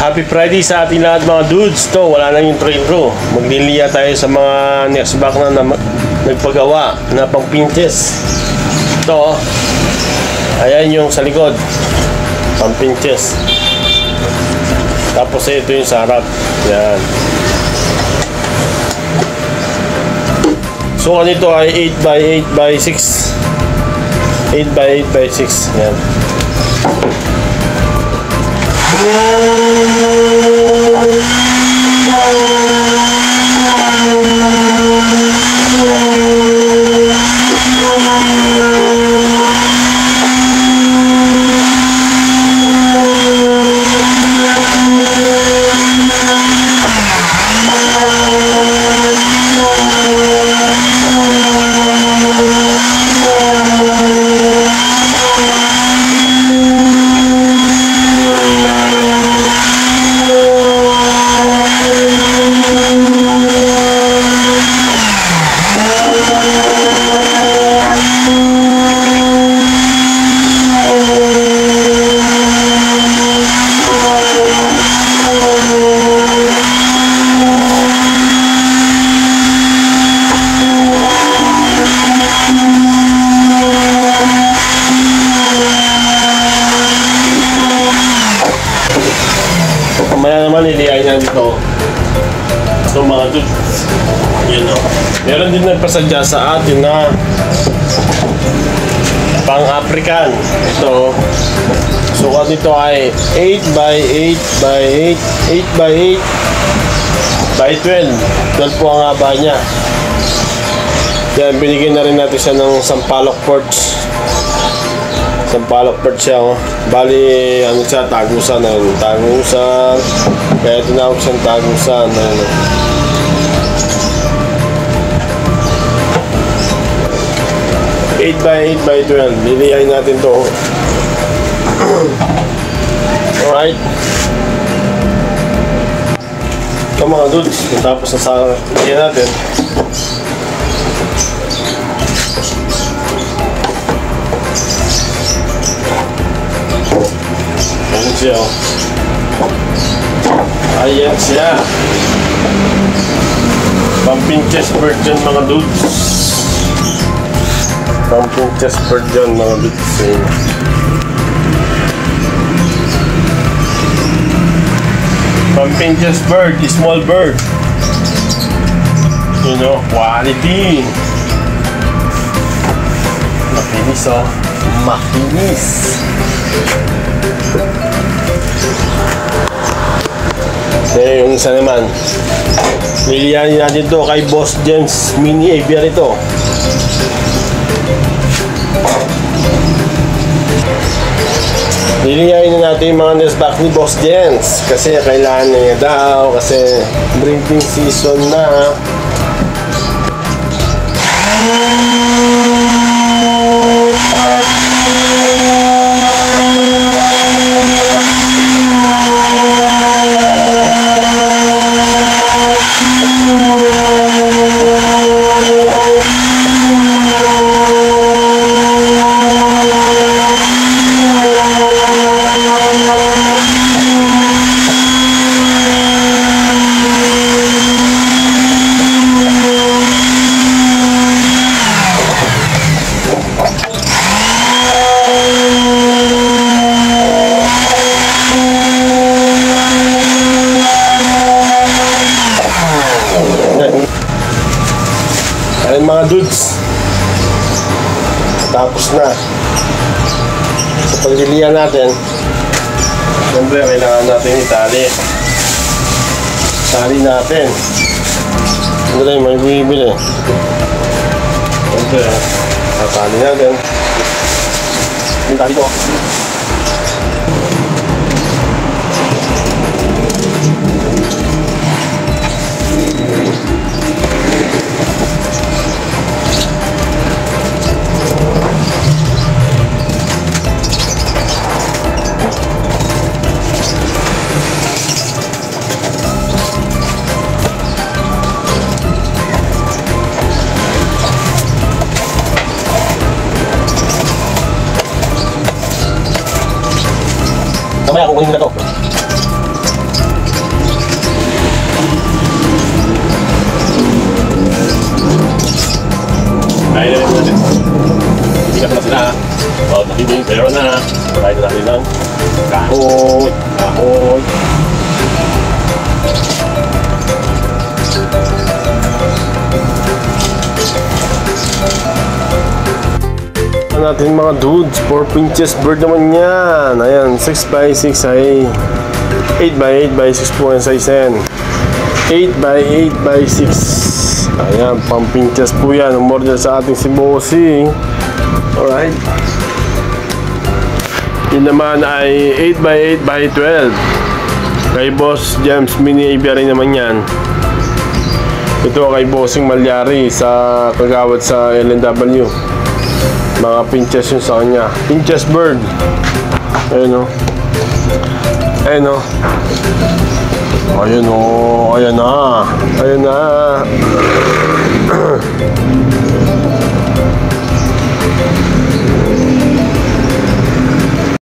Happy Friday sa ating lahat mga dudes. To, wala na yung intro. Magliliya tayo sa mga next back na nagpagawa na pang pinches. Ito, ayan yung sa likod, pang pinches. Tapos ito yung sa harap. Yan. So nito ay 8x8x6. 8x8x6. Yan. Mamaya naman iliyain na dito. Ito mga dudes. Yun o. Meron din nagpasadya sa atin na pang-African. Ito. Sukat nito ay 8x8x8 8x8x12. 12 po ang haba niya. Yan, binigyan na rin natin siya ng sampalok ports. Sampalok part siya, oh. Bali, ano siya, tagusan na yun. Tagusan. Kaya tinawag siyang tagusan. Ayun, oh. Eight by 12. Liliyain natin to. Alright. Ito mga dudes. Tapos na sa liliyain natin. Ayan siya, oh. Ayan siya. Pumping chest bird dyan mga dudes. Pumping chest bird dyan mga dudes. Pumping chest bird, small bird. You know, quality. Makinis, oh. Makinis. Eh, yung isa naman, liliyanin natin ito kay Boss James Mini Aviary ito. Liliyanin na natin yung mga nest back ni Boss James kasi kailangan niya daw kasi breeding season na. Ayan mga dudes, tapos na sa pagliliyan natin. Siyempre kailangan natin itali natin. Ano tayo may bibili, siyempre tatali natin yung tali ko. Mamaya kukunin na to. Oh, oh. Natin mga dudes, 4 pinches bird naman yan. Ayan, 6x6 ay 8x8x6 po ang size yan. 8x8x6. Ayan, pang pinches po yan. Umorder sa ating si Bossy. Alright. Yun naman ay 8x8x12. Kay Boss James Mini Aviary naman yan. Ito kay Bossing Malyari sa Kagawad sa LNW. Mga pinches yun sa kanya. Pinches bird. Ayun o. Ayun o. Ayun o. Ayan na. Ayan na.